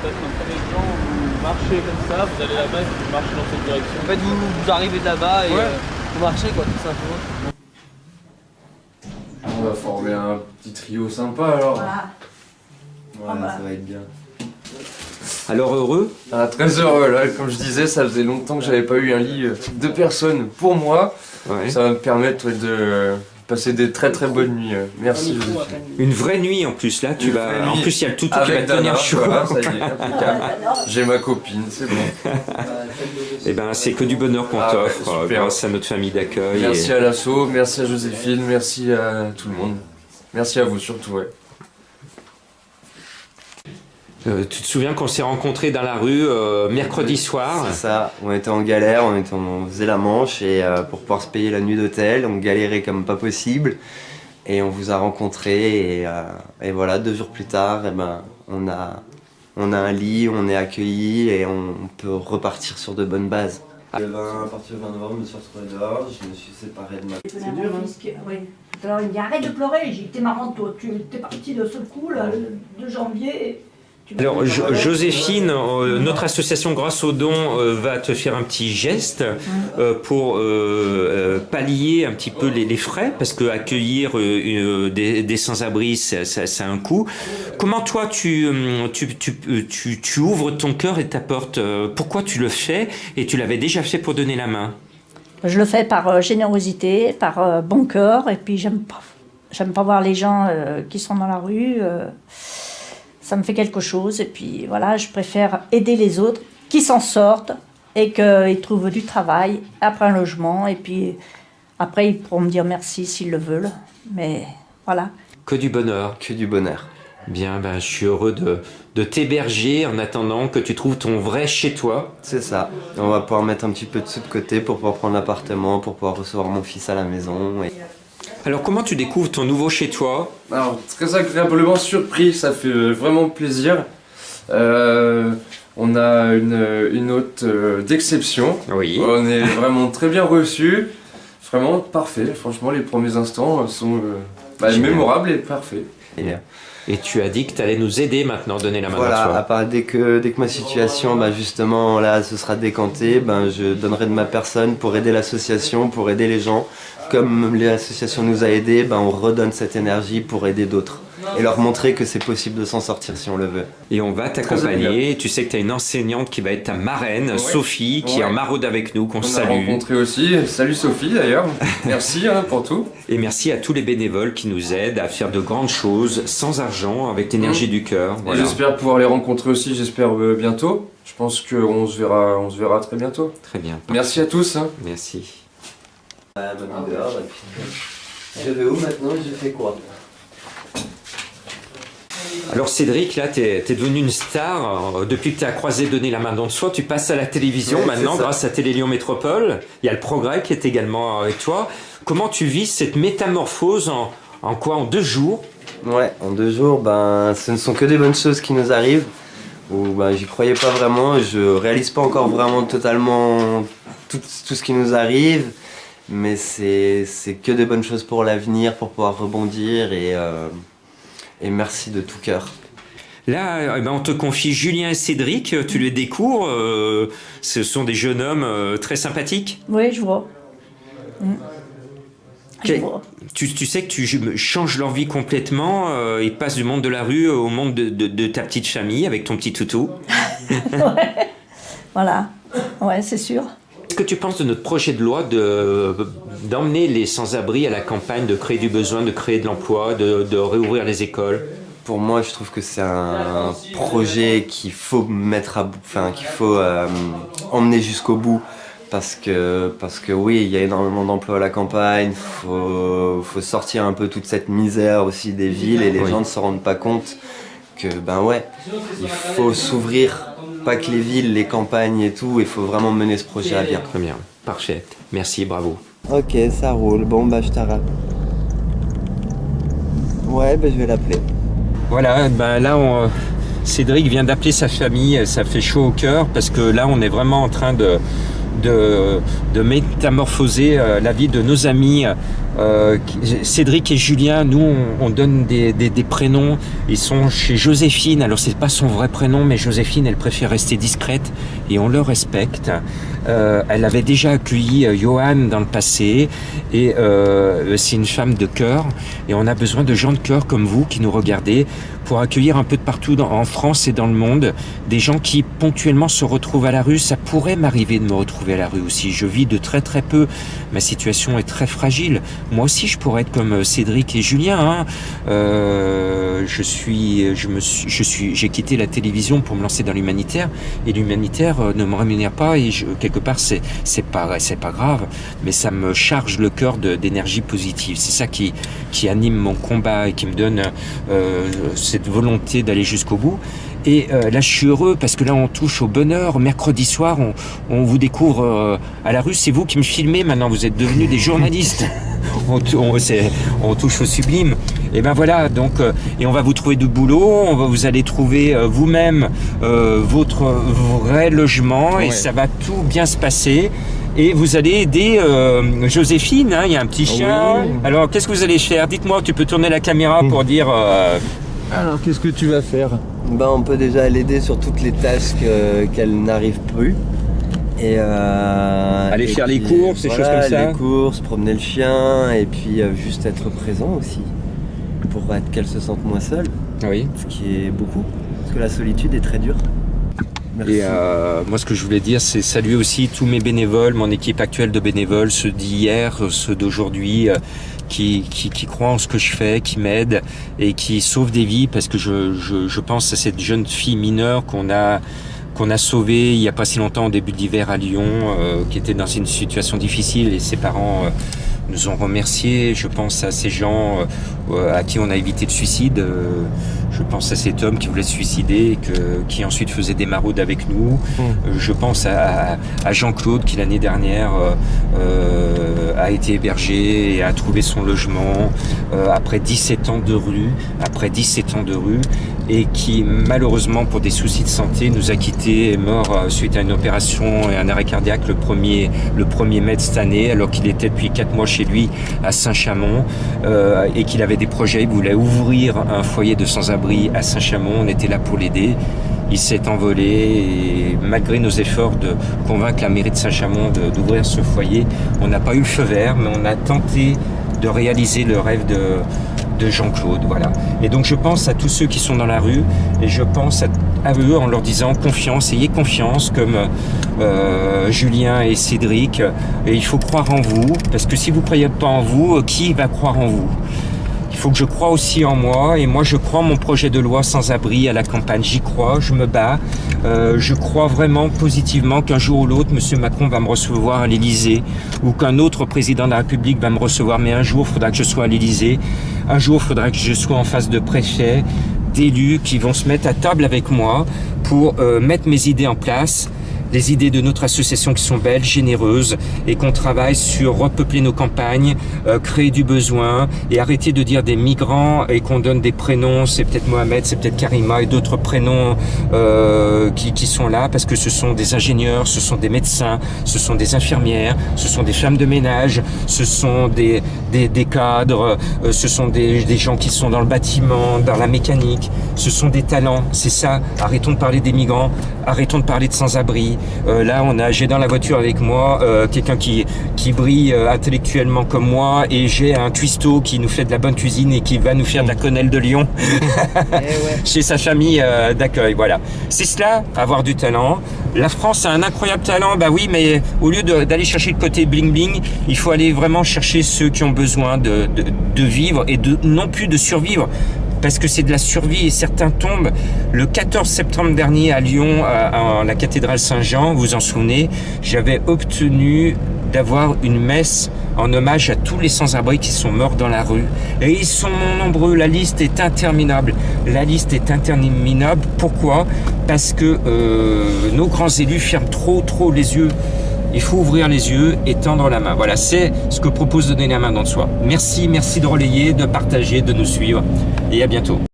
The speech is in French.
Peut-être un premier plan, vous marchez comme ça, vous allez là-bas et vous marchez dans cette direction. En fait, vous arrivez de là-bas et Ouais. vous marchez, quoi, tout simplement. On va former un petit trio sympa alors. Voilà. Voilà, ça va être bien. Alors heureux? Ah, très heureux là, comme je disais, ça faisait longtemps que j'avais pas eu un lit de personnes pour moi. Ouais. Ça va me permettre de passer des très très bonnes nuits. Merci Joséphine. Une vraie nuit en plus, là, tu Une vas. vraie En nuit plus, il y a le toutou qui va Avec te tenir Dana, chaud. voilà, ça y est, impeccable. J'ai ma copine, c'est bon. Eh ben, c'est que du bonheur qu'on Ah ouais, t'offre, super. grâce à notre famille d'accueil. Merci à l'asso, merci à Joséphine, merci à tout le monde. Merci à vous surtout, ouais. Tu te souviens qu'on s'est rencontrés dans la rue mercredi soir? C'est ça, on était en galère, on faisait la manche et pour pouvoir se payer la nuit d'hôtel, on galérait comme pas possible et on vous a rencontrés et voilà, 2 jours plus tard, eh ben, on a un lit, on est accueillis et on peut repartir sur de bonnes bases. À partir du 20 novembre, je me suis retrouvé dehors, je me suis séparé de ma... C'est dur, hein. Oui. Alors il me dit arrête de pleurer, j'ai dit t'es marrant toi, tu es parti de ce coup là, le 2 janvier. Alors, Joséphine, notre association Grâce aux dons va te faire un petit geste pour pallier un petit peu les frais, parce que accueillir des sans-abri, ça a un coût. Comment toi, tu ouvres ton cœur et ta porte? Pourquoi tu le fais? Et tu l'avais déjà fait pour donner la main? Je le fais par générosité, par bon cœur, et puis j'aime pas voir les gens qui sont dans la rue. Ça me fait quelque chose, et puis voilà, je préfère aider les autres qui s'en sortent et qu'ils trouvent du travail, après un logement, et puis après ils pourront me dire merci s'ils le veulent, mais voilà. Que du bonheur. Que du bonheur. Bien, ben, je suis heureux de t'héberger en attendant que tu trouves ton vrai chez toi. C'est ça, on va pouvoir mettre un petit peu de sous de côté pour pouvoir prendre l'appartement, pour pouvoir recevoir mon fils à la maison. Et... Alors, comment tu découvres ton nouveau chez toi? Alors, très agréablement surpris, ça fait vraiment plaisir. On a une hôte d'exception. Oui. On est vraiment très bien reçus. Vraiment parfait. Franchement, les premiers instants sont mémorables et parfaits. Et tu as dit que tu allais nous aider maintenant, donner la main Voilà, à à toi. part dès que ma situation, justement, là, se sera décantée, je donnerai de ma personne pour aider l'association, pour aider les gens. Comme l'association nous a aidés, on redonne cette énergie pour aider d'autres. Et leur montrer que c'est possible de s'en sortir si on le veut. Et on va t'accompagner. Tu sais que tu as une enseignante qui va être ta marraine, Ouais. Sophie, qui est en maraude avec nous, qu'on On a salue. rencontré aussi. Salut Sophie d'ailleurs. Merci pour tout. Et merci à tous les bénévoles qui nous aident à faire de grandes choses sans argent, avec l'énergie du cœur. Et Voilà. j'espère pouvoir les rencontrer aussi, j'espère bientôt. Je pense qu'on se verra très bientôt. Très bien. Merci à tous. Merci. Je vais où maintenant et je fais quoi? Alors Cédric, là, t'es devenu une star. Depuis que tu as croisé Donner la main dans le soi, tu passes à la télévision Ouais, maintenant c'est ça. grâce à Télé Lyon Métropole. Il y a le Progrès qui est également avec toi. Comment tu vis cette métamorphose en quoi? En 2 jours? Ouais, en 2 jours, ce ne sont que des bonnes choses qui nous arrivent. Où j'y croyais pas vraiment, je réalise pas encore vraiment totalement tout ce qui nous arrive. Mais c'est que des bonnes choses pour l'avenir, pour pouvoir rebondir et merci de tout cœur. Là, on te confie Julien et Cédric, tu les découvres. Ce sont des jeunes hommes très sympathiques. Oui, je vois. Je vois. Tu sais que tu changes leur vie complètement. Ils passent du monde de la rue au monde de ta petite famille avec ton petit toutou. Ouais. Voilà, ouais, c'est sûr. Qu'est-ce que tu penses de notre projet de loi d'emmener les sans-abri à la campagne, de créer du besoin, de créer de l'emploi, de réouvrir les écoles? Pour moi, je trouve que c'est un projet qu'il faut mettre à bout, qu'il faut emmener jusqu'au bout. Parce que oui, il y a énormément d'emplois à la campagne, faut sortir un peu toute cette misère aussi des villes et les gens ne se rendent pas compte que il faut s'ouvrir, pas que les villes, les campagnes et tout, il faut vraiment mener ce projet à bien. Très bien, parfait. Merci, bravo. Ok, ça roule, bon je t'arrête. Ouais, je vais l'appeler. Voilà, là, Cédric vient d'appeler sa famille, ça fait chaud au cœur parce que là, on est vraiment en train de métamorphoser la vie de nos amis Cédric et Julien, nous on donne des prénoms. Ils sont chez Joséphine. Alors c'est pas son vrai prénom, mais Joséphine, elle préfère rester discrète et on le respecte. Elle avait déjà accueilli Johan dans le passé et c'est une femme de cœur et on a besoin de gens de cœur comme vous qui nous regardez pour accueillir un peu de partout en France et dans le monde des gens qui ponctuellement se retrouvent à la rue. Ça pourrait m'arriver de me retrouver à la rue aussi. Je vis de très très peu. Ma situation est très fragile. Moi aussi je pourrais être comme Cédric et Julien. Hein. J'ai quitté la télévision pour me lancer dans l'humanitaire et l'humanitaire ne me rémunère pas et quelque part c'est pas grave, mais ça me charge le cœur d'énergie positive. C'est ça qui anime mon combat et qui me donne cette volonté d'aller jusqu'au bout. Et là je suis heureux parce que là on touche au bonheur. Mercredi soir on vous découvre à la rue. C'est vous qui me filmez maintenant, vous êtes devenus des journalistes. On touche au sublime. Et ben voilà, donc et on va vous trouver du boulot, vous allez trouver vous-même votre vrai logement et ça va tout bien se passer. Et vous allez aider Joséphine, hein, il y a un petit chien. Oui. Alors qu'est-ce que vous allez faire? Dites-moi, tu peux tourner la caméra pour dire... Alors qu'est-ce que tu vas faire? On peut déjà l'aider sur toutes les tâches qu'elle n'arrive plus. Et aller faire les courses, des choses comme ça. Les courses, promener le chien et puis juste être présent aussi. Pour qu'elle se sente moins seule. Oui. Ce qui est beaucoup. Parce que la solitude est très dure. Merci. Et moi ce que je voulais dire c'est saluer aussi tous mes bénévoles, mon équipe actuelle de bénévoles, ceux d'hier, ceux d'aujourd'hui, qui croient en ce que je fais, qui m'aident et qui sauvent des vies parce que je pense à cette jeune fille mineure qu'on a sauvée il n'y a pas si longtemps au début de l'hiver à Lyon, qui était dans une situation difficile et ses parents nous ont remerciés. Je pense à ces gens à qui on a évité le suicide. Je pense à cet homme qui voulait se suicider et qui ensuite faisait des maraudes avec nous. Je pense à Jean-Claude qui l'année dernière a été hébergé et a trouvé son logement après 17 ans de rue, et qui malheureusement pour des soucis de santé nous a quittés, est mort suite à une opération et un arrêt cardiaque le 1er mai de cette année, alors qu'il était depuis 4 mois chez lui à Saint-Chamond et qu'il avait des projets. Il voulait ouvrir un foyer de sans-abri à Saint-Chamond. On était là pour l'aider. Il s'est envolé et malgré nos efforts de convaincre la mairie de Saint-Chamond d'ouvrir ce foyer, on n'a pas eu le feu vert, mais on a tenté de réaliser le rêve de Jean-Claude, voilà. Et donc je pense à tous ceux qui sont dans la rue et je pense à eux en leur disant confiance, ayez confiance comme Julien et Cédric, et il faut croire en vous, parce que si vous ne croyez pas en vous, qui va croire en vous? Il faut que je croie aussi en moi, et moi je crois en mon projet de loi sans-abri à la campagne, j'y crois, je me bats, je crois vraiment positivement qu'un jour ou l'autre, M. Macron va me recevoir à l'Élysée, ou qu'un autre président de la République va me recevoir, mais un jour il faudra que je sois à l'Élysée, un jour il faudra que je sois en face de préfets, d'élus qui vont se mettre à table avec moi pour mettre mes idées en place, les idées de notre association qui sont belles, généreuses, et qu'on travaille sur repeupler nos campagnes, créer du besoin, et arrêter de dire des migrants et qu'on donne des prénoms, c'est peut-être Mohamed, c'est peut-être Karima, et d'autres prénoms qui sont là, parce que ce sont des ingénieurs, ce sont des médecins, ce sont des infirmières, ce sont des femmes de ménage, ce sont des cadres, ce sont des gens qui sont dans le bâtiment, dans la mécanique, ce sont des talents, c'est ça. Arrêtons de parler des migrants, arrêtons de parler de sans-abri. Là, j'ai dans la voiture avec moi quelqu'un qui brille intellectuellement comme moi, et j'ai un cuistot qui nous fait de la bonne cuisine et qui va nous faire de la quenelle de Lyon chez sa famille d'accueil. Voilà. C'est cela, avoir du talent. La France a un incroyable talent, bah oui, mais au lieu d'aller chercher le côté bling-bling, il faut aller vraiment chercher ceux qui ont besoin de vivre et non plus de survivre. Parce que c'est de la survie et certains tombent. Le 14 septembre dernier à Lyon, à la cathédrale Saint-Jean, vous vous en souvenez, j'avais obtenu d'avoir une messe en hommage à tous les sans-abri qui sont morts dans la rue. Et ils sont nombreux, la liste est interminable. Pourquoi? Parce que nos grands élus ferment trop les yeux. Il faut ouvrir les yeux et tendre la main. Voilà, c'est ce que propose Donner la main dans le soi. Merci de relayer, de partager, de nous suivre. Et à bientôt.